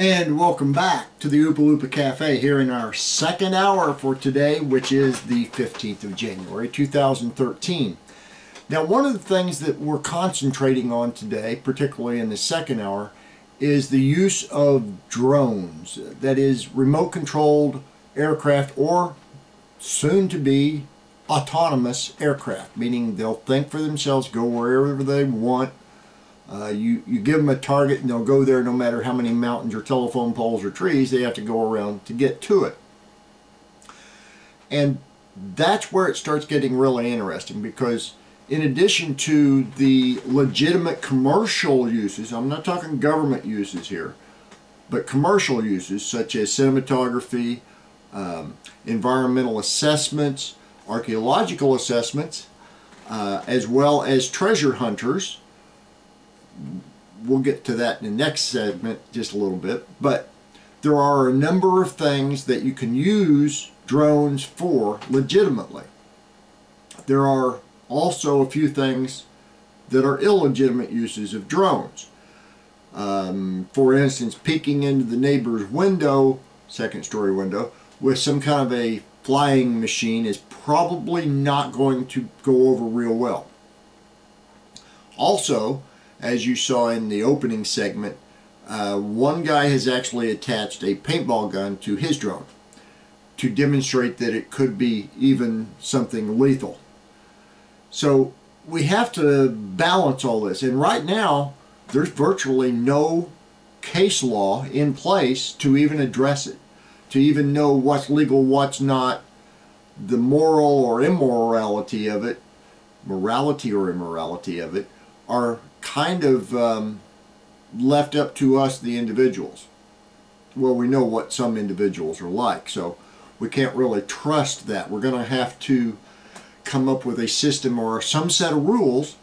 And welcome back to the Oopa Loopa Cafe here in our second hour for today, which is the 15th of January 2013. Now, one of the things that we're concentrating on today, particularly in the second hour, is the use of drones, that is remote controlled aircraft or soon to be autonomous aircraft, meaning they'll think for themselves, go wherever they want. You give them a target and they'll go there no matter how many mountains or telephone poles or trees they have to go around to get to it. And that's where it starts getting really interesting, because in addition to the legitimate commercial uses, I'm not talking government uses here, but commercial uses such as cinematography, environmental assessments, archaeological assessments, as well as treasure hunters. We'll get to that in the next segment just a little bit, but there are a number of things that you can use drones for legitimately. There are also a few things that are illegitimate uses of drones. For instance, peeking into the neighbor's window, second story window, with some kind of a flying machine is probably not going to go over real well. Also, as you saw in the opening segment, one guy has actually attached a paintball gun to his drone to demonstrate that it could be even something lethal. So we have to balance all this, and right now there's virtually no case law in place to even address it, to even know what's legal, what's not, the moral or immorality of it, morality or immorality of it, are kind of left up to us, the individuals. Well, we know what some individuals are like, so we can't really trust that. We're going to have to come up with a system or some set of rules,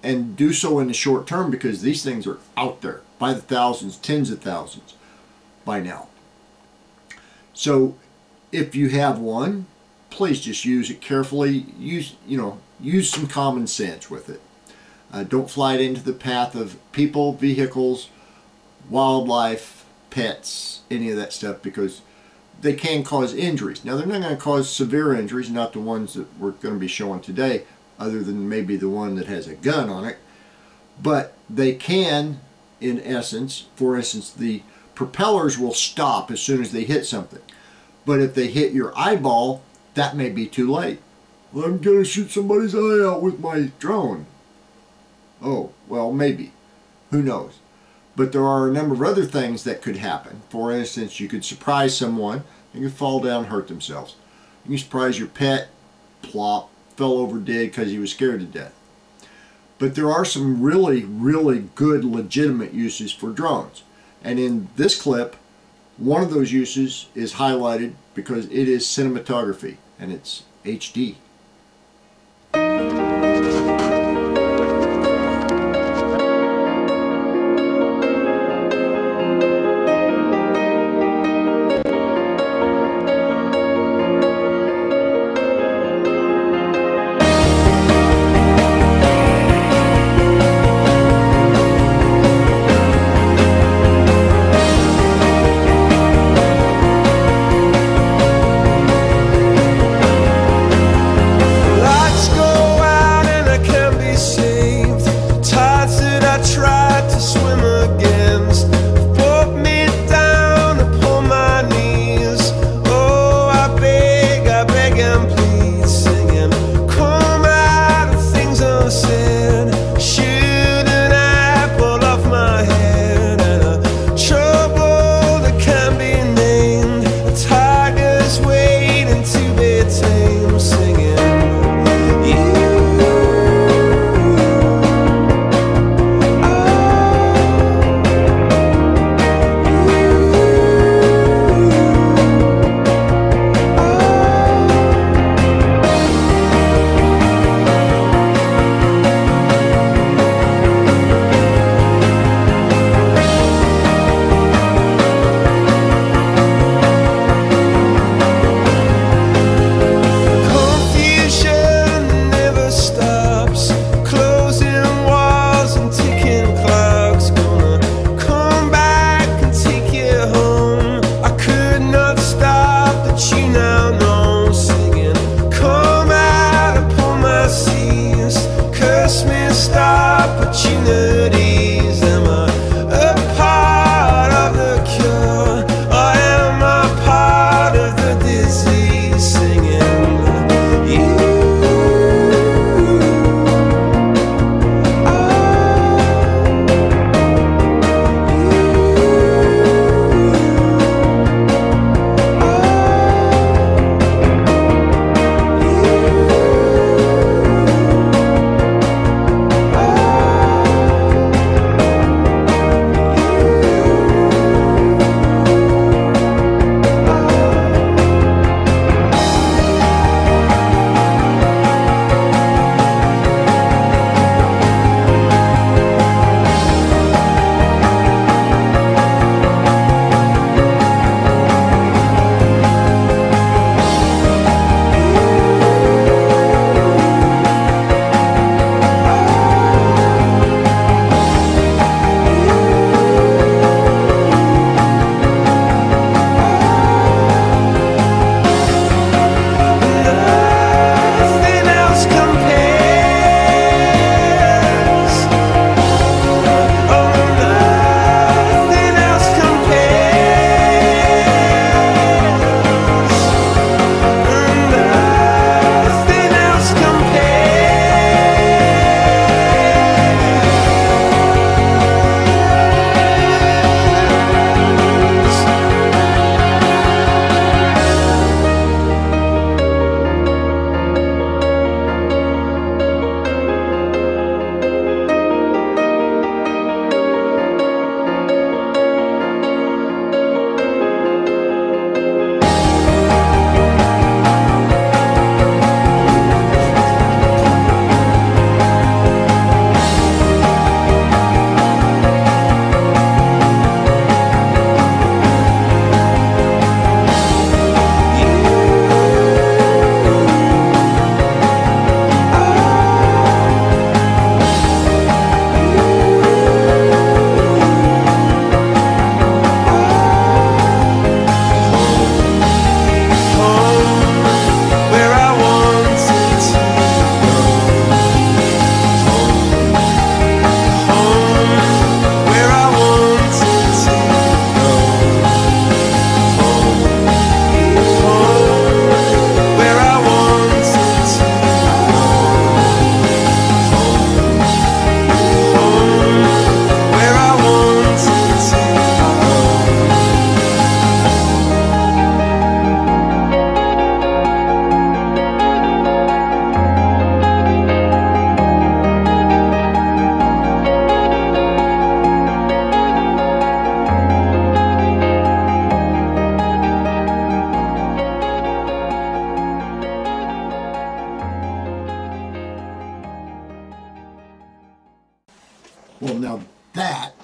and do so in the short term, because these things are out there by the thousands, tens of thousands by now. So if you have one, please just use it carefully. Use some common sense with it. Don't fly it into the path of people, vehicles, wildlife, pets, any of that stuff, because they can cause injuries. Now, they're not going to cause severe injuries, not the ones that we're going to be showing today, other than maybe the one that has a gun on it. But they can, in essence, for instance, the propellers will stop as soon as they hit something. But if they hit your eyeball, that may be too late. Well, I'm going to shoot somebody's eye out with my drone. Oh, well, maybe. Who knows? But there are a number of other things that could happen. For instance, you could surprise someone. They could fall down and hurt themselves. You can surprise your pet, plop, fell over dead because he was scared to death. But there are some really, really good legitimate uses for drones. And in this clip, one of those uses is highlighted because it is cinematography, and it's HD. Let's go out.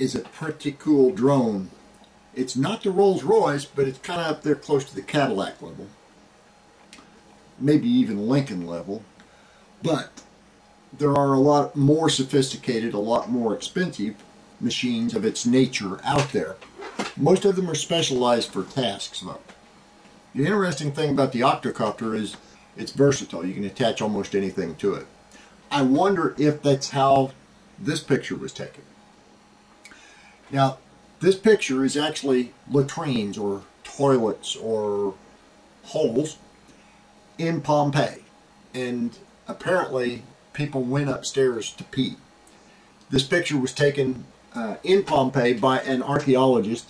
is a pretty cool drone. It's not the Rolls Royce, but it's kind of up there close to the Cadillac level. Maybe even Lincoln level. But there are a lot more sophisticated, a lot more expensive machines of its nature out there. Most of them are specialized for tasks, though. The interesting thing about the octocopter is it's versatile. You can attach almost anything to it. I wonder if that's how this picture was taken. Now, this picture is actually latrines or toilets or holes in Pompeii. And apparently people went upstairs to pee. This picture was taken in Pompeii by an archaeologist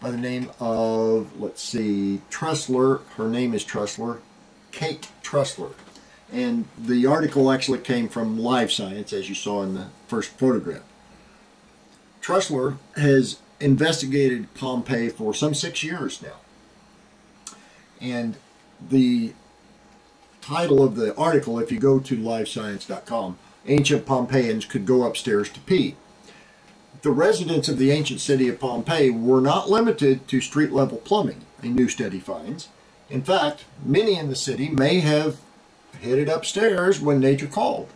by the name of, let's see, Trussler. Her name is Trussler, Kate Trussler. And the article actually came from Live Science, as you saw in the first photograph. Trussler has investigated Pompeii for some 6 years now. And the title of the article, if you go to livescience.com, Ancient Pompeians Could Go Upstairs to Pee. The residents of the ancient city of Pompeii were not limited to street-level plumbing, a new study finds. In fact, many in the city may have headed upstairs when nature called.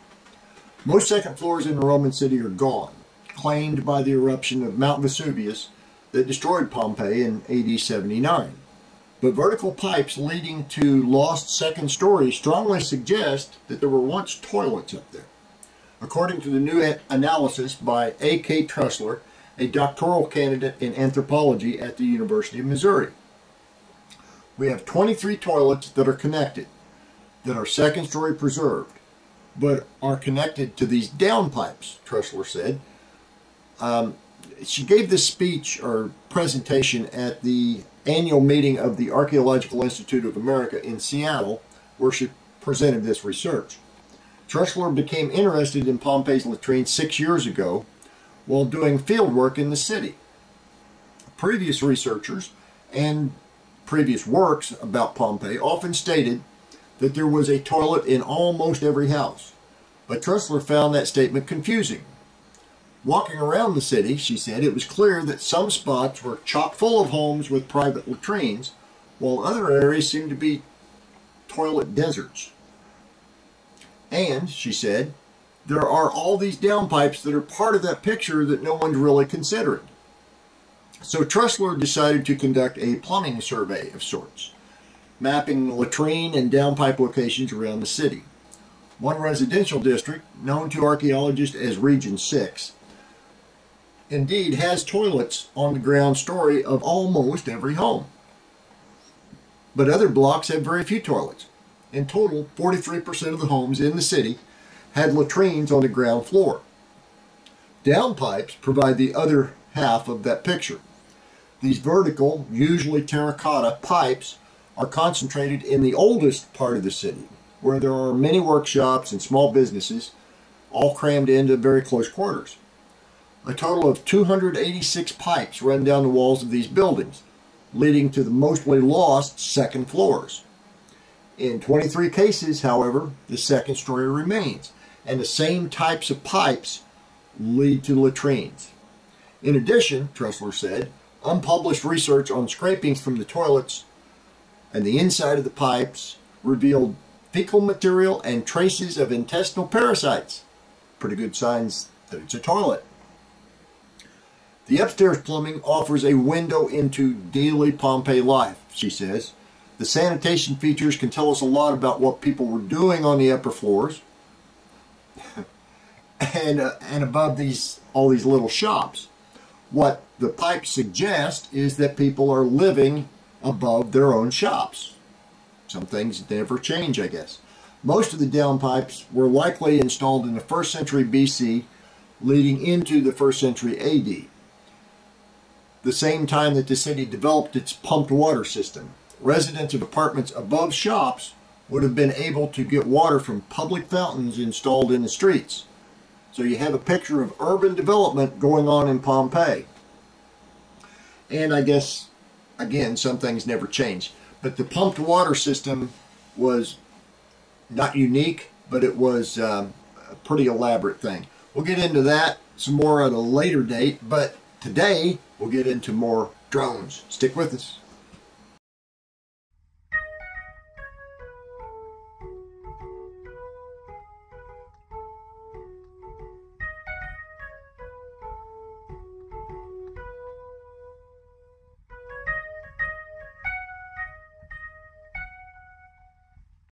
Most second floors in the Roman city are gone, claimed by the eruption of Mount Vesuvius that destroyed Pompeii in AD 79. But vertical pipes leading to lost second stories strongly suggest that there were once toilets up there. According to the new analysis by A.K. Trussler, a doctoral candidate in anthropology at the University of Missouri. We have 23 toilets that are connected, that are second story preserved, but are connected to these downpipes, Trussler said. She gave this speech or presentation at the annual meeting of the Archaeological Institute of America in Seattle, where she presented this research. Trussler became interested in Pompeii's latrines 6 years ago while doing field work in the city. Previous researchers and previous works about Pompeii often stated that there was a toilet in almost every house, but Trussler found that statement confusing. Walking around the city, she said, it was clear that some spots were chock full of homes with private latrines, while other areas seemed to be toilet deserts. And, she said, there are all these downpipes that are part of that picture that no one's really considering. So Trussler decided to conduct a plumbing survey of sorts, mapping latrine and downpipe locations around the city. One residential district, known to archaeologists as Region 6, indeed has toilets on the ground story of almost every home. But other blocks have very few toilets. In total, 43% of the homes in the city had latrines on the ground floor. Downpipes provide the other half of that picture. These vertical, usually terracotta pipes are concentrated in the oldest part of the city, where there are many workshops and small businesses, all crammed into very close quarters. A total of 286 pipes run down the walls of these buildings, leading to the mostly lost second floors. In 23 cases, however, the second story remains, and the same types of pipes lead to latrines. In addition, Trussler said, unpublished research on scrapings from the toilets and the inside of the pipes revealed fecal material and traces of intestinal parasites. Pretty good signs that it's a toilet. The upstairs plumbing offers a window into daily Pompeii life, she says. The sanitation features can tell us a lot about what people were doing on the upper floors and above all these little shops. What the pipes suggest is that people are living above their own shops. Some things never change, I guess. Most of the downpipes were likely installed in the 1st century BC, leading into the 1st century AD, the same time that the city developed its pumped water system. Residents of apartments above shops would have been able to get water from public fountains installed in the streets. So you have a picture of urban development going on in Pompeii. And I guess, again, some things never change. But the pumped water system was not unique, but it was a pretty elaborate thing. We'll get into that some more at a later date, but Today, we'll get into more drones. Stick with us.